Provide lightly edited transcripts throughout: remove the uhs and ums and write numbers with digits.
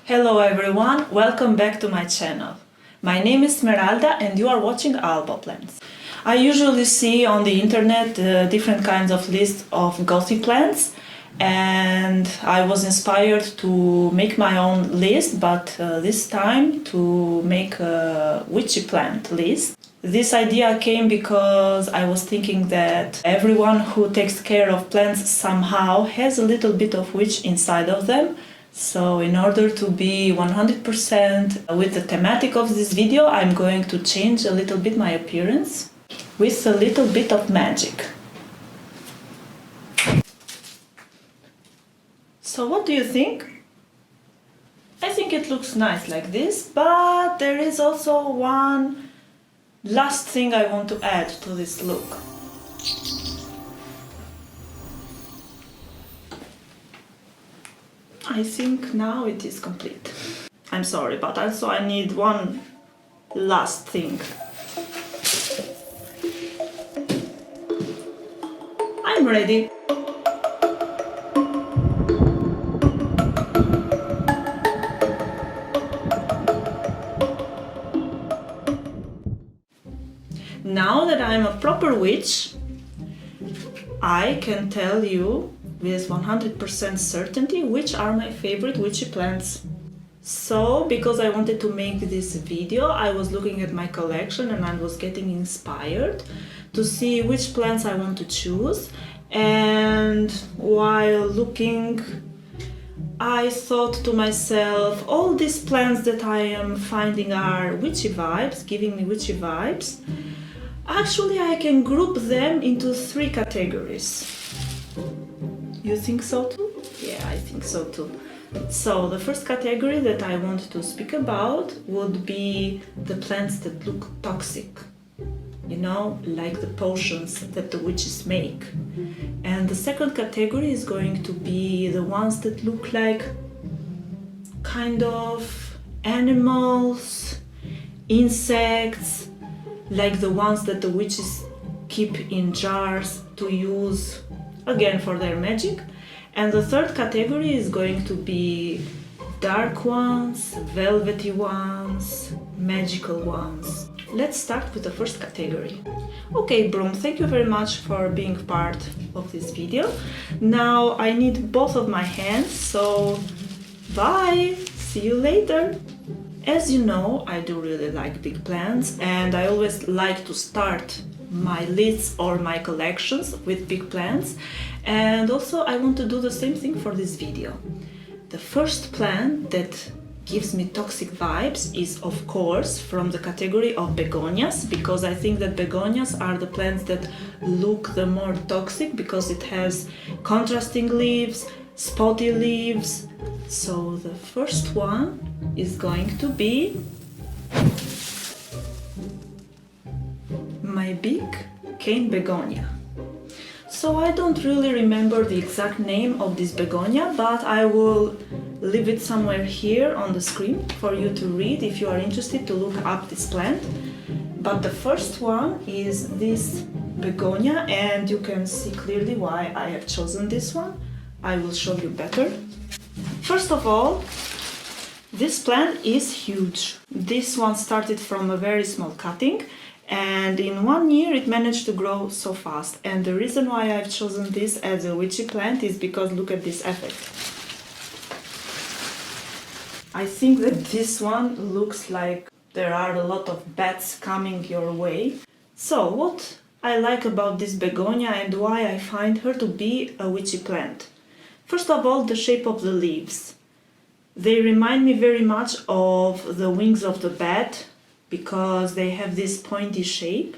Hello everyone, welcome back to my channel. My name is Smeralda and you are watching Albo plants. I usually see on the internet different kinds of lists of gothic plants, and I was inspired to make my own list, but this time to make a witchy plant list. This idea came because I was thinking that everyone who takes care of plants somehow has a little bit of witch inside of them. So in order to be 100% with the thematic of this video, I'm going to change a little bit my appearance with a little bit of magic. So what do you think? I think it looks nice like this, but there is also one last thing I want to add to this look. I think now it is complete. I'm sorry, but also I need one last thing. I'm ready. Now that I'm a proper witch, I can tell you with 100% certainty which are my favorite witchy plants. So, because I wanted to make this video, I was looking at my collection and I was getting inspired to see which plants I want to choose. And while looking, I thought to myself, all these plants that I am finding are witchy vibes, giving me witchy vibes. Actually, I can group them into 3 categories. You think so too? Yeah, I think so too. So the first category that I want to speak about would be the plants that look toxic. You know, like the potions that the witches make. And the second category is going to be the ones that look like kind of animals, insects, like the ones that the witches keep in jars to use again for their magic. And the third category is going to be dark ones, velvety ones, magical ones. Let's start with the first category. Okay, Broom, thank you very much for being part of this video. Now I need both of my hands, so bye! See you later! As you know, I do really like big plants, and I always like to start my lists or my collections with big plants, and also I want to do the same thing for this video. The first plant that gives me toxic vibes is of course from the category of begonias, because I think that begonias are the plants that look the more toxic because it has contrasting leaves, spotty leaves. So the first one is going to be my big cane begonia. So I don't really remember the exact name of this begonia, but I will leave it somewhere here on the screen for you to read if you are interested to look up this plant. But the first one is this begonia, and you can see clearly why I have chosen this one. I will show you better. First of all, this plant is huge. This one started from a very small cutting, and in 1 year it managed to grow so fast. And the reason why I've chosen this as a witchy plant is because look at this effect. I think that this one looks like there are a lot of bats coming your way. So what I like about this begonia and why I find her to be a witchy plant. First of all, the shape of the leaves. They remind me very much of the wings of the bat because they have this pointy shape.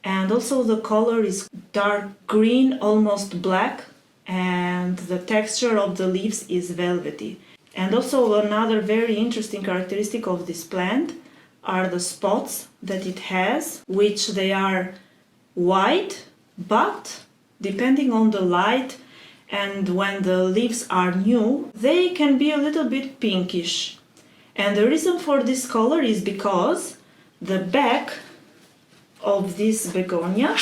And also the color is dark green, almost black, and the texture of the leaves is velvety. And also another very interesting characteristic of this plant are the spots that it has, which they are white, but depending on the light and when the leaves are new, they can be a little bit pinkish. And the reason for this color is because the back of this begonia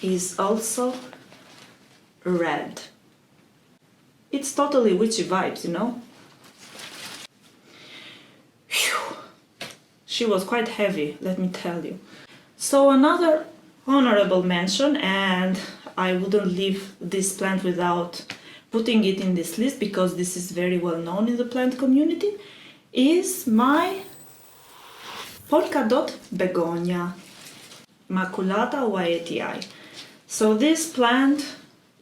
is also red. It's totally witchy vibes, you know? She was quite heavy, let me tell you. So another honorable mention, and I wouldn't leave this plant without putting it in this list because this is very well known in the plant community, is my polka dot begonia, Maculata Waitii. So this plant,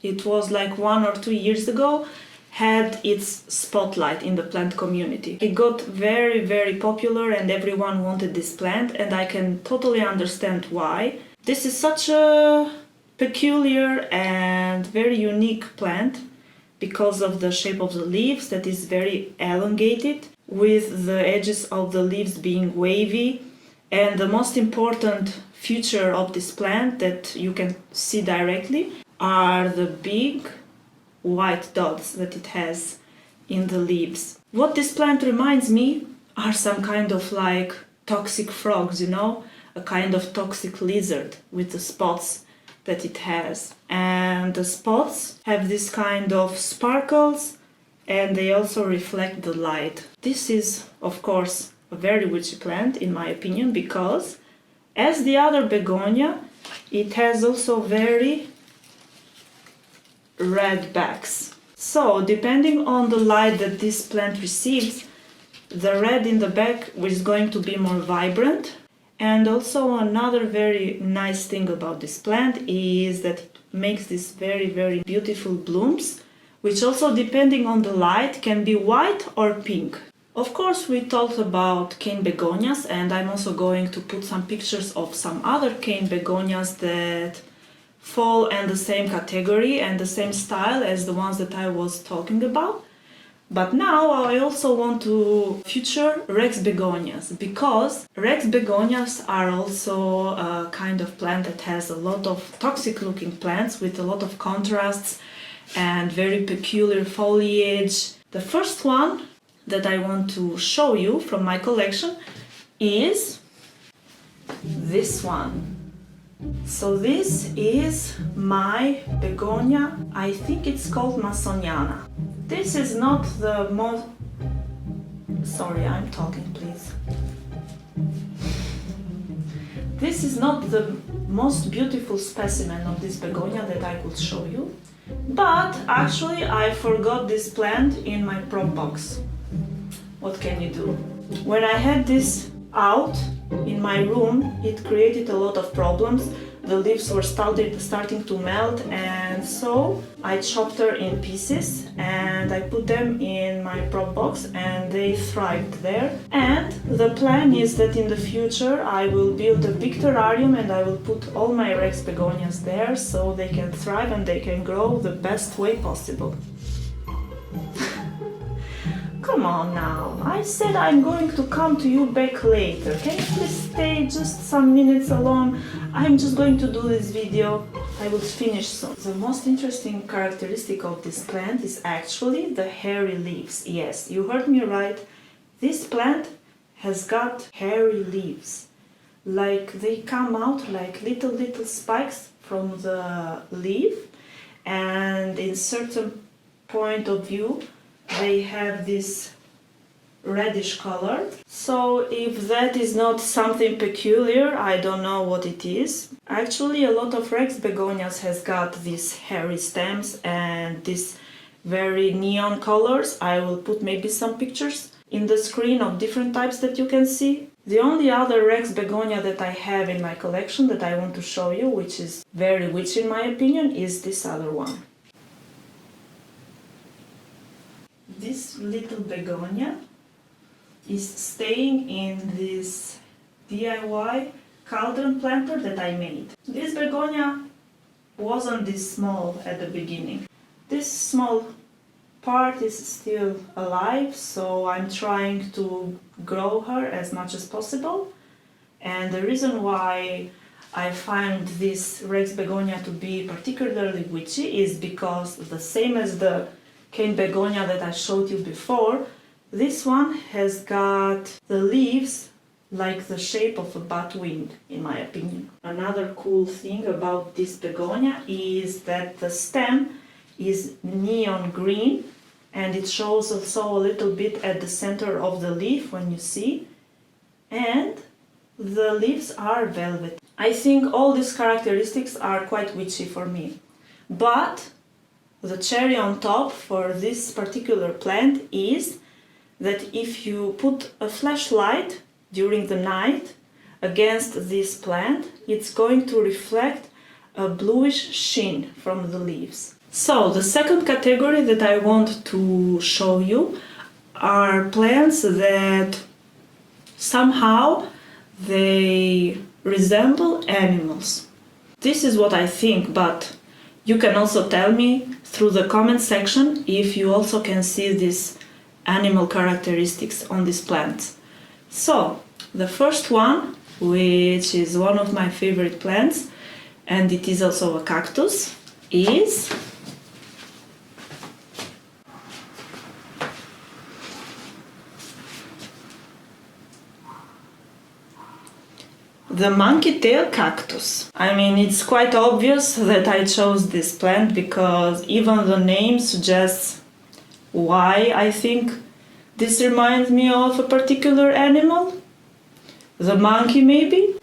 it was like 1 or 2 years ago, had its spotlight in the plant community. It got very, very popular and everyone wanted this plant, and I can totally understand why. This is such a peculiar and very unique plant because of the shape of the leaves that is very elongated, with the edges of the leaves being wavy. And the most important feature of this plant that you can see directly are the big white dots that it has in the leaves. What this plant reminds me are some kind of like toxic frogs, you know, a kind of toxic lizard with the spots that it has. And the spots have this kind of sparkles and they also reflect the light. This is, of course, a very witchy plant in my opinion, because as the other begonia, it has also very red backs. So depending on the light that this plant receives, the red in the back is going to be more vibrant. And also another very nice thing about this plant is that it makes these very, very beautiful blooms, which also depending on the light can be white or pink. Of course, we talked about cane begonias, and I'm also going to put some pictures of some other cane begonias that fall in the same category and the same style as the ones that I was talking about. But now I also want to feature Rex begonias, because Rex begonias are also a kind of plant that has a lot of toxic looking plants with a lot of contrasts and very peculiar foliage. The first one that I want to show you from my collection is this one. So this is my begonia, I think it's called Masoniana. This is not the most... Sorry, I'm talking, please. This is not the most beautiful specimen of this begonia that I could show you, but actually I forgot this plant in my prop box. What can you do? When I had this out in my room, it created a lot of problems. The leaves were starting to melt, and so I chopped her in pieces and I put them in my prop box and they thrived there. And the plan is that in the future I will build a big terrarium and I will put all my Rex begonias there so they can thrive and they can grow the best way possible. Come on now, I said I'm going to come to you back later. Can you please stay just some minutes alone? I'm just going to do this video. I will finish soon. The most interesting characteristic of this plant is actually the hairy leaves. Yes, you heard me right. This plant has got hairy leaves. Like they come out like little spikes from the leaf, and in certain point of view they have this reddish color. So if that is not something peculiar, I don't know what it is. Actually, a lot of Rex begonias has got these hairy stems and these very neon colors. I will put maybe some pictures in the screen of different types that you can see. The only other Rex begonia that I have in my collection that I want to show you, which is very witchy in my opinion, is this other one. This little begonia is staying in this DIY cauldron planter that I made. This begonia wasn't this small at the beginning. This small part is still alive, so I'm trying to grow her as much as possible. And the reason why I find this Rex begonia to be particularly witchy is because the same as the cane begonia that I showed you before, this one has got the leaves like the shape of a bat wing, in my opinion. Another cool thing about this begonia is that the stem is neon green, and it shows also a little bit at the center of the leaf when you see. and the leaves are velvet. I think all these characteristics are quite witchy for me. But the cherry on top for this particular plant is that if you put a flashlight during the night against this plant, it's going to reflect a bluish sheen from the leaves. So the second category that I want to show you are plants that somehow they resemble animals. This is what I think, but you can also tell me through the comment section if you also can see these animal characteristics on these plants. So the first one, which is one of my favorite plants, and it is also a cactus, is the monkey tail cactus. I mean, it's quite obvious that I chose this plant because even the name suggests why I think this reminds me of a particular animal. The monkey, maybe?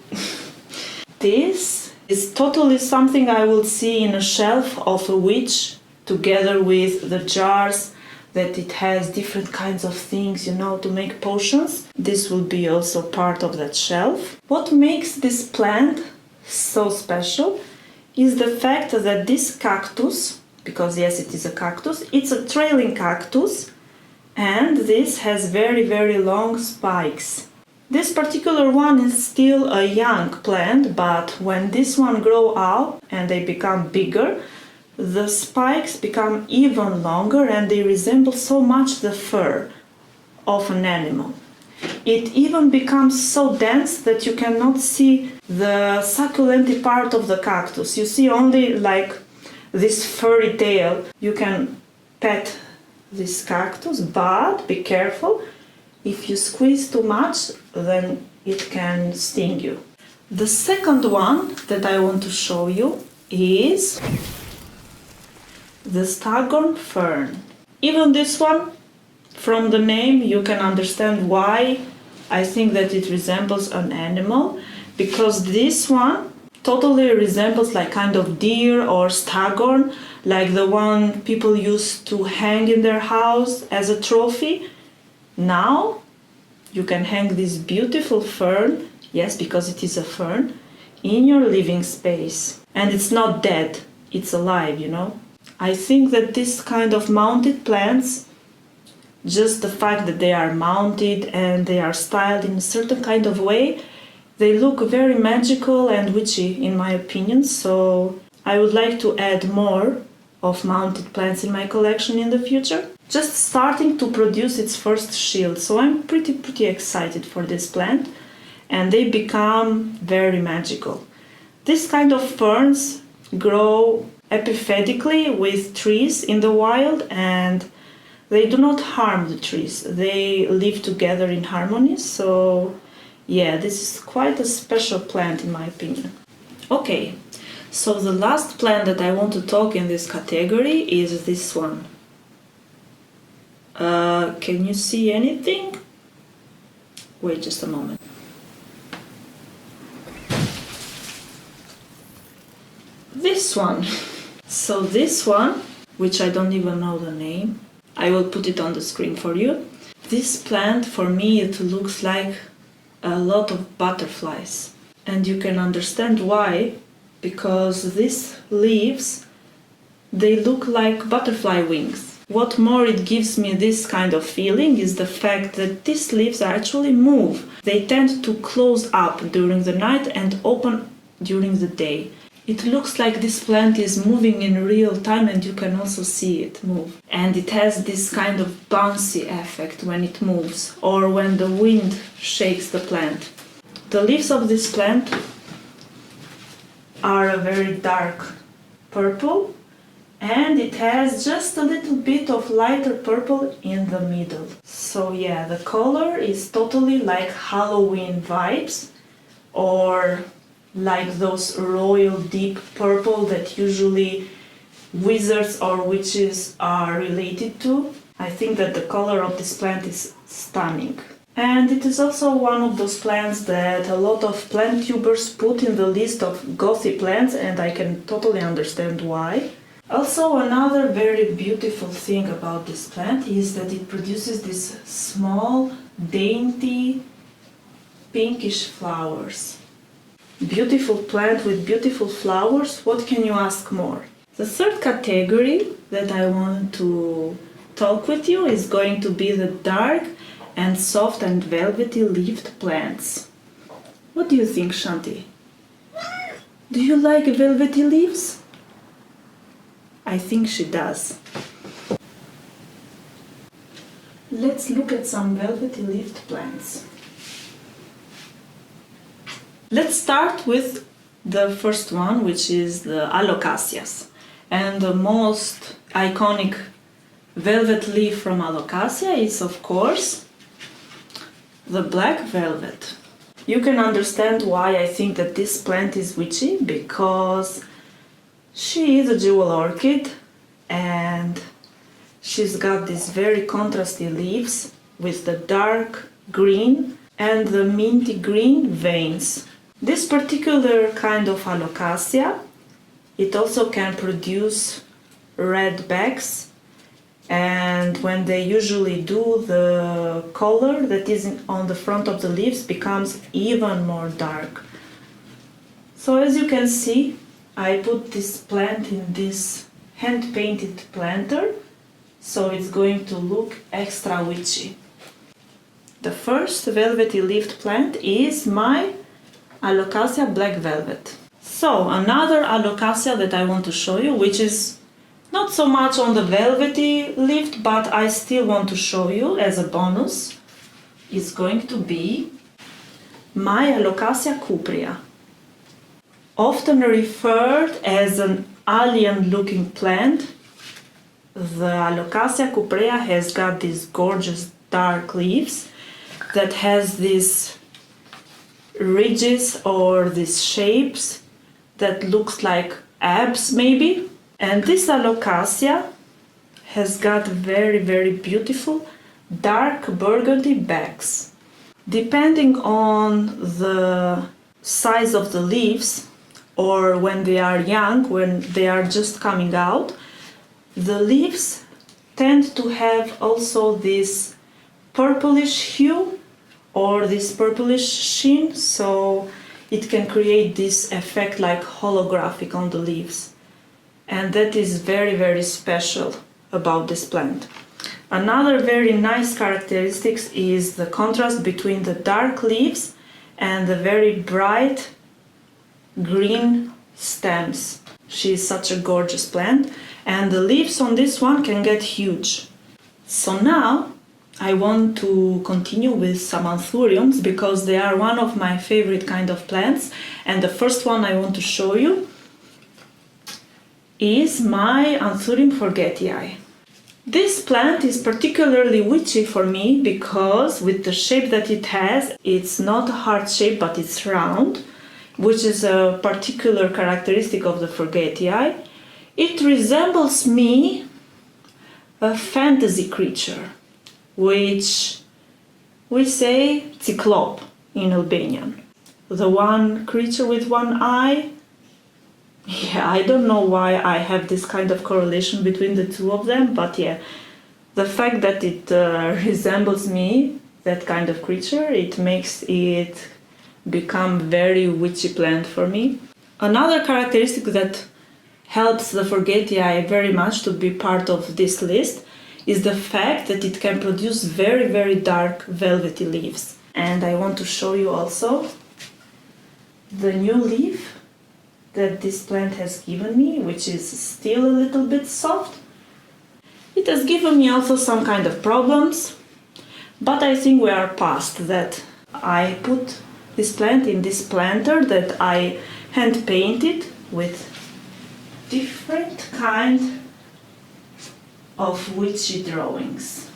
This is totally something I will see in a shelf of a witch, together with the jars that it has different kinds of things, you know, to make potions. This will be also part of that shelf. What makes this plant so special is the fact that this cactus, because yes, it is a cactus, it's a trailing cactus, and this has very, very long spikes. This particular one is still a young plant, but when this one grow out and they become bigger, the spikes become even longer and they resemble so much the fur of an animal. It even becomes so dense that you cannot see the succulent part of the cactus. You see only like this furry tail. You can pet this cactus, but be careful. If you squeeze too much, then it can sting you. The second one that I want to show you is the staghorn fern. Even this one, from the name, you can understand why I think that it resembles an animal, because this one totally resembles like kind of deer or staghorn, like the one people used to hang in their house as a trophy. Now you can hang this beautiful fern, yes, because it is a fern, in your living space. And it's not dead, it's alive, you know. I think that this kind of mounted plants, just the fact that they are mounted and they are styled in a certain kind of way, they look very magical and witchy in my opinion. So I would like to add more of mounted plants in my collection in the future. Just starting to produce its first shield, so I'm pretty excited for this plant, and they become very magical. This kind of ferns grow epiphytically with trees in the wild, and they do not harm the trees. They live together in harmony, so yeah, this is quite a special plant in my opinion. Okay, so the last plant that I want to talk in this category is this one. Can you see anything? Wait just a moment. This one. So this one, which I don't even know the name, I will put it on the screen for you. This plant, for me, it looks like a lot of butterflies. And you can understand why, because these leaves, they look like butterfly wings. What more it gives me this kind of feeling is the fact that these leaves actually move. They tend to close up during the night and open during the day. It looks like this plant is moving in real time, and you can also see it move. And it has this kind of bouncy effect when it moves or when the wind shakes the plant. The leaves of this plant are a very dark purple, and it has just a little bit of lighter purple in the middle. So yeah, the color is totally like Halloween vibes, or like those royal deep purple that usually wizards or witches are related to. I think that the color of this plant is stunning. And it is also one of those plants that a lot of plant tubers put in the list of gothy plants, and I can totally understand why. Also, another very beautiful thing about this plant is that it produces these small, dainty, pinkish flowers. Beautiful plant with beautiful flowers, what can you ask more? The third category that I want to talk with you is going to be the dark and soft and velvety leafed plants. What do you think, Shanti? Do you like velvety leaves? I think she does. Let's look at some velvety leafed plants. Let's start with the first one, which is the Alocasias. And the most iconic velvet leaf from Alocasia is, of course, the black velvet. You can understand why I think that this plant is witchy, because she is a jewel orchid and she's got these very contrasty leaves with the dark green and the minty green veins. This particular kind of Alocasia, it also can produce red backs, and when they usually do, the color that is on the front of the leaves becomes even more dark. So as you can see, I put this plant in this hand-painted planter, so it's going to look extra witchy. The first velvety leafed plant is my Alocasia black velvet. So another Alocasia that I want to show you, which is not so much on the velvety leaf, but I still want to show you as a bonus, is going to be my Alocasia cuprea. Often referred as an alien-looking plant, the Alocasia cuprea has got these gorgeous dark leaves that has these ridges or these shapes that looks like abs maybe. And this Alocasia has got very, very beautiful dark burgundy backs. Depending on the size of the leaves, or when they are young, when they are just coming out, the leaves tend to have also this purplish hue or this purplish sheen, so it can create this effect like holographic on the leaves. And that is very, very special about this plant. Another very nice characteristic is the contrast between the dark leaves and the very bright green stems. She is such a gorgeous plant, and the leaves on this one can get huge. So now I want to continue with some anthuriums because they are one of my favorite kind of plants, and the first one I want to show you is my Anthurium forgetii. This plant is particularly witchy for me because with the shape that it has, it's not a heart shape but it's round, which is a particular characteristic of the forgetii. It resembles me a fantasy creature, which we say cyclop in Albanian. The one creature with one eye. Yeah, I don't know why I have this kind of correlation between the two of them, but yeah, the fact that it resembles me, that kind of creature, it makes it become very witchy plant for me. Another characteristic that helps the forgetii very much to be part of this list is the fact that it can produce very, very dark velvety leaves. And I want to show you also the new leaf that this plant has given me, which is still a little bit soft. It has given me also some kind of problems, but I think we are past that. I put this plant in this planter that I hand painted with different kind of witchy drawings.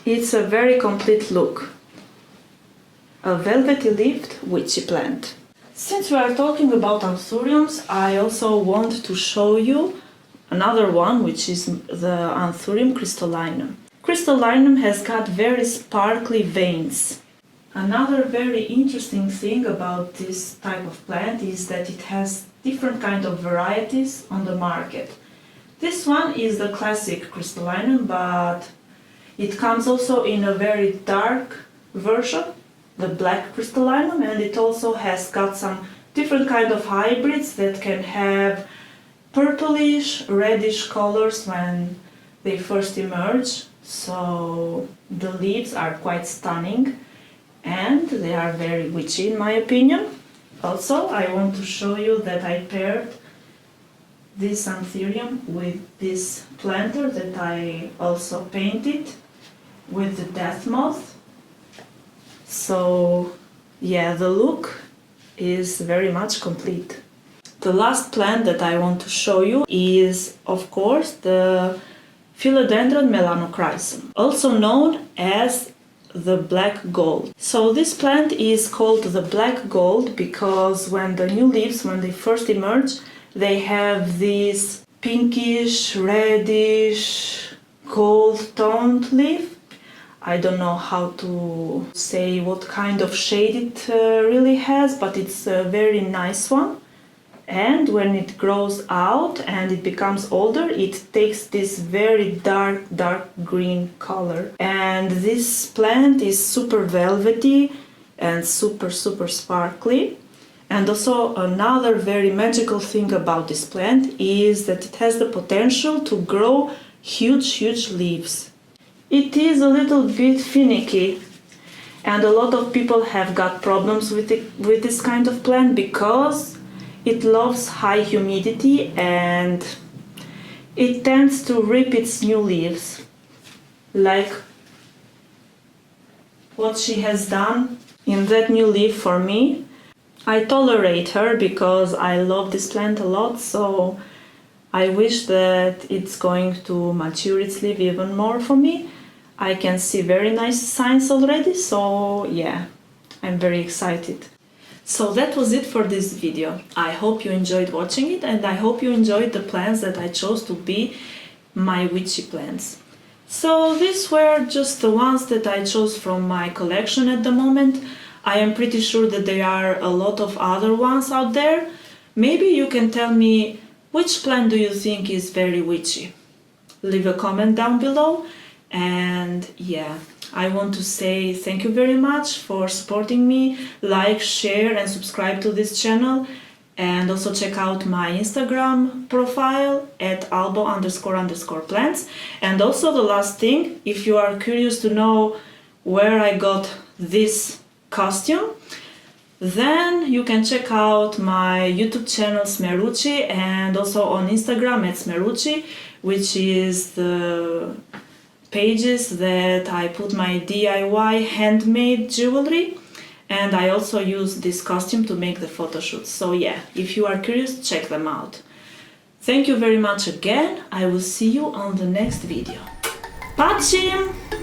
It's a very complete look. A velvety leafed witchy plant. Since we are talking about anthuriums, I also want to show you another one, which is the Anthurium crystallinum. Crystallinum has got very sparkly veins. Another very interesting thing about this type of plant is that it has different kind of varieties on the market. This one is the classic crystallinum, but it comes also in a very dark version, the black crystallinum, and it also has got some different kind of hybrids that can have purplish, reddish colors when they first emerge. So the leaves are quite stunning and they are very witchy in my opinion. Also, I want to show you that I paired this Anthurium with this planter that I also painted with the death moth. So yeah, the look is very much complete. The last plant that I want to show you is, of course, the Philodendron melanochrysum, also known as the black gold. So this plant is called the black gold because when the new leaves, when they first emerge, they have this pinkish, reddish, gold toned leaf. I don't know how to say what kind of shade it really has, but it's a very nice one. And when it grows out and it becomes older, it takes this very dark green color. And this plant is super velvety and super sparkly. And also another very magical thing about this plant is that it has the potential to grow huge leaves. It is a little bit finicky, and a lot of people have got problems with this kind of plant because it loves high humidity and it tends to rip its new leaves, like what she has done in that new leaf for me. I tolerate her because I love this plant a lot, so I wish that it's going to mature its leaf even more for me. I can see very nice signs already, so yeah, I'm very excited. So that was it for this video. I hope you enjoyed watching it and I hope you enjoyed the plants that I chose to be my witchy plants. So these were just the ones that I chose from my collection at the moment. I am pretty sure that there are a lot of other ones out there. Maybe you can tell me which plant do you think is very witchy. Leave a comment down below, and yeah, I want to say thank you very much for supporting me. Like, share and subscribe to this channel, and also check out my Instagram profile at albo__plants. And also the last thing, if you are curious to know where I got this costume, then you can check out my YouTube channel Smerucci, and also on Instagram at Smerucci, which is the pages that I put my DIY handmade jewelry, and I also use this costume to make the photo shoots. So yeah, if you are curious, check them out. Thank you very much again. I will see you on the next video. Pachim!